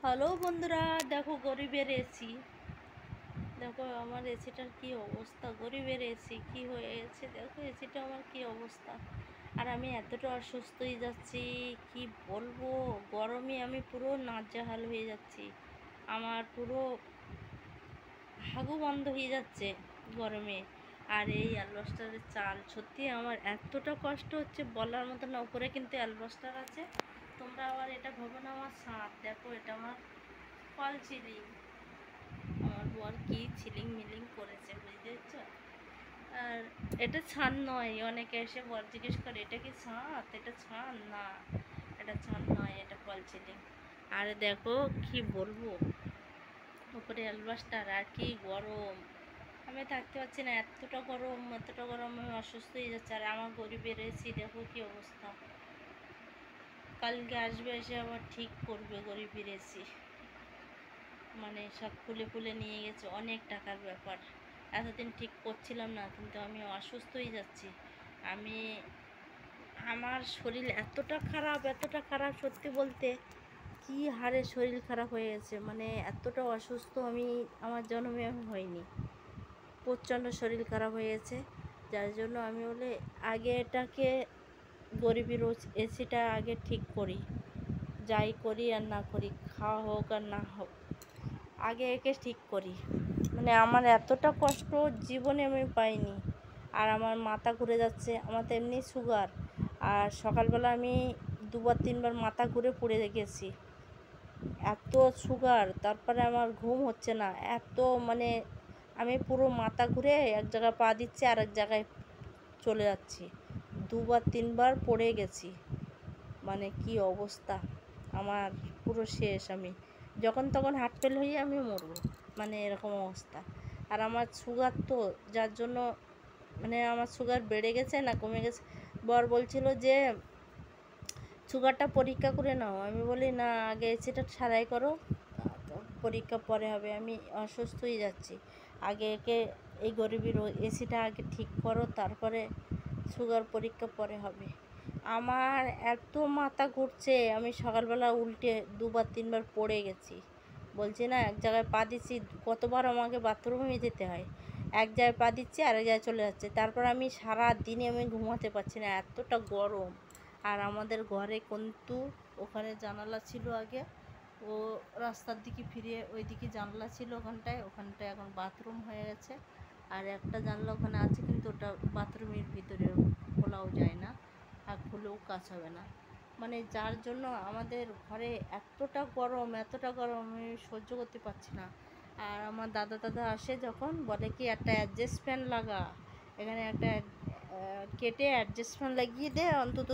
Hello বন্ধুরা, দেখো গরিবের এসি। দেখো আমার এসিটার কি অবস্থা, গরিবের এসি কি হয়েছে। দেখো এসিটা আমার কি অবস্থা। আর আমি এতটা অসুস্থ হয়ে যাচ্ছি, কি বলবো। গরমে আমি পুরো নাজেহাল হয়ে যাচ্ছি। আমার পুরো হাগু বন্ধ হয়ে যাচ্ছে গরমে। আর এই অ্যালবাস্টারের চাল, সত্যি আমার এতটা কষ্ট হচ্ছে বলার মতো না। উপরে কিন্তু অ্যালবাস্টার আছে, তোমরা আবার এটা ভাবো না আমার ছাদ। দেখো এটা আমার ফল সিলিং। আমার বর কি ছিলিং মিলিং করেছে, বুঝতে পারছো। আর এটা ছাদ নয়, অনেকে এসে বর জিজ্ঞেস করে এটা কি ছাদ, এটা ছাদ না, এটা ছাদ নয়, এটা ফল সিলিং। আর দেখো কি বলবো, উপরে অ্যালবাস্টার আর কি গরম। আমি থাকতে পারছি না, এতটা গরম এতটা গরম, আমি অসুস্থ হয়ে যাচ্ছে। আর আমার গরিবের এসি দেখো কি অবস্থা। কালকে আসবে, এসে আবার ঠিক করবে গরিবের এসি। মানে সব খুলে খুলে নিয়ে গেছে, অনেক টাকার ব্যাপার। এতদিন ঠিক করছিলাম না, কিন্তু আমি অসুস্থ হয়ে যাচ্ছি। আমি আমার শরীর এতটা খারাপ সত্যি বলতে, কি হারে শরীর খারাপ হয়ে গেছে। মানে এতটা অসুস্থ আমি আমার জন্মে আমি হইনি। প্রচণ্ড শরীর খারাপ হয়ে গেছে, যার জন্য আমি বলে আগে এটাকে গরিবের এসিটা আগে ঠিক করি। যাই করি আর না করি, খাওয়া হোক আর না হোক, আগে একে ঠিক করি। মানে আমার এতটা কষ্ট জীবনে আমি পাইনি। আর আমার মাথা ঘুরে যাচ্ছে, আমার তো এমনি সুগার। আর সকালবেলা আমি দুবার তিনবার মাথা ঘুরে পড়ে গেছি, এত সুগার। তারপরে আমার ঘুম হচ্ছে না, এত মানে আমি পুরো মাথা ঘুরে এক জায়গায় পা দিচ্ছি আর এক জায়গায় চলে যাচ্ছি। দুবার তিনবার পড়ে গেছি, মানে কি অবস্থা আমার, পুরো শেষ। আমি যখন তখন হার্ট ফেল হয়ে আমি মরবো, মানে এরকম অবস্থা। আর আমার সুগার তো, যার জন্য মানে আমার সুগার বেড়ে গেছে না কমে গেছে। বর বলছিল যে সুগারটা পরীক্ষা করে নাও, আমি বলি না, আগে সেটা সারাই করো, তো পরীক্ষা পরে হবে। আমি অসুস্থ হয়ে যাচ্ছি, আগে একে এই গরিবের এসিটা আগে ঠিক করো, তারপরে সুগার পরীক্ষা পরে হবে। আমার এত মাথা ঘুরছে, আমি সকালবেলা উল্টে দুবার তিনবার পড়ে গেছি। বলছি না, এক জায়গায় পা দিচ্ছি, কতবার আমাকে বাথরুমে যেতে হয়। এক জায়গায় পা দিচ্ছি আর এক জায়গায় চলে যাচ্ছে। তারপর আমি সারা দিনে আমি ঘুমাতে পারছি না, এতটা গরম। আর আমাদের ঘরে কিন্তু ওখানে জানালা ছিল আগে, ও রাস্তার দিকে ফিরিয়ে ওইদিকে জানলা ছিল, ওখানটায় এখন বাথরুম হয়ে গেছে। আর একটা জানলা ওখানে আছে, কিন্তু ওটা বাথরুমের ভিতরে খোলাও যায় না, আর খুলেও কাজ হবে না। মানে যার জন্য আমাদের ঘরে এতটা গরম আমি সহ্য করতে পারছি না। আর আমার দাদা আসে যখন, বলে কি একটা অ্যাডজাস্ট ফ্যান লাগা, এখানে একটা কেটে অ্যাডজাস্ট ফ্যান লাগিয়ে দে, অন্তত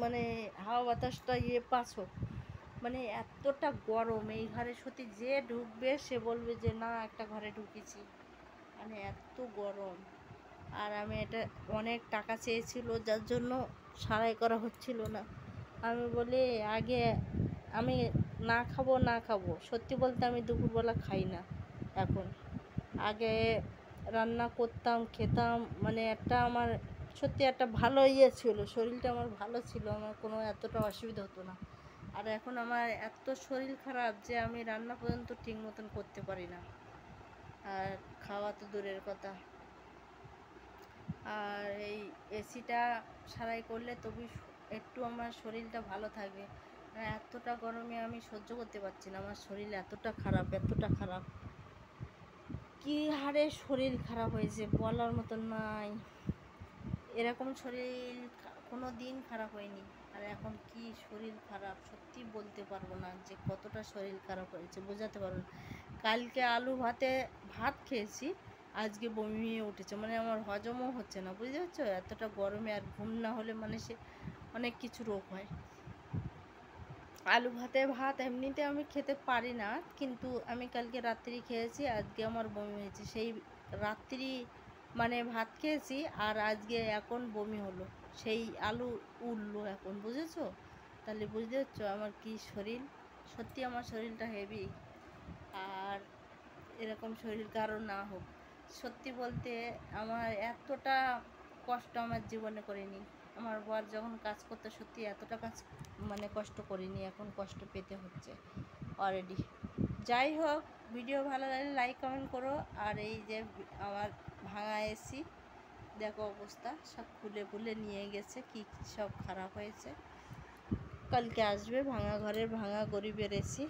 মানে হাওয়া বাতাসটা পাস হোক। মানে এতটা গরম এই ঘরে, সত্যি যে ঢুকবে সে বলবে যে না, একটা ঘরে ঢুকেছি, মানে এত গরম। আর আমি এটা অনেক টাকা চেয়েছিল, যার জন্য সারাই করা হচ্ছিল না। আমি বলি আগে আমি না খাবো, সত্যি বলতে আমি দুপুরবেলা খাই না এখন। আগে রান্না করতাম, খেতাম, মানে একটা আমার সত্যি একটা ভালো ছিল, শরীরটা আমার ভালো ছিল, আমার কোনো এতটা অসুবিধা হতো না। আর এখন আমার এত শরীর খারাপ যে আমি রান্না পর্যন্ত ঠিক মতন করতে পারি না, আর খাওয়া তো দূরের কথা। আর এই এসিটা সারাই করলে তবু একটু আমার শরীরটা ভালো থাকবে। এতটা গরমে আমি সহ্য করতে পারছি না, আমার শরীর এতটা খারাপ, কী হারে শরীর খারাপ হয়েছে বলার মতন নাই। এরকম শরীর কোনো দিন খারাপ হয়নি। আর এখন কি শরীর খারাপ, সত্যি বলতে পারবো না যে কতটা শরীর খারাপ হয়েছে, বোঝাতে পারবো না। কালকে আলু ভাত খেয়েছি, আজকে বমি হয়ে উঠেছে, মানে আমার হজমও হচ্ছে না, বুঝতে পারছো। এতটা গরমে আর ঘুম না হলে মানে সে অনেক কিছু রোগ হয়। ভাত এমনিতে আমি খেতে পারি না, কিন্তু আমি কালকে রাত্রি খেয়েছি, আজকে আমার বমি হয়েছে। সেই রাত্রি মানে ভাত খেয়েছি, আর আজকে এখন বমি হলো, সেই আলু উঠলো এখন, বুঝেছো। তাহলে বুঝতে পারছো আমার কি শরীর, সত্যি আমার শরীরটা হেভি। আর এরকম শরীর কারো না হোক, সত্যি বলতে আমার এতটা কষ্ট আমার জীবনে করিনি। আমার বর যখন কাজ করতে, সত্যি এতটা কাজ মানে কষ্ট করিনি, এখন কষ্ট পেতে হচ্ছে। অলরেডি। যাই হোক, ভিডিও ভালো লাগলে লাইক কমেন্ট করো। আর এই যে আমার ভাঙা এসি দেখো অবস্থা, সব খুলে খুলে নিয়ে গেছে, কি সব খারাপ হয়েছে। কালকে আসবে ভাঙা ঘরের ভাঙা গরিবের এসি।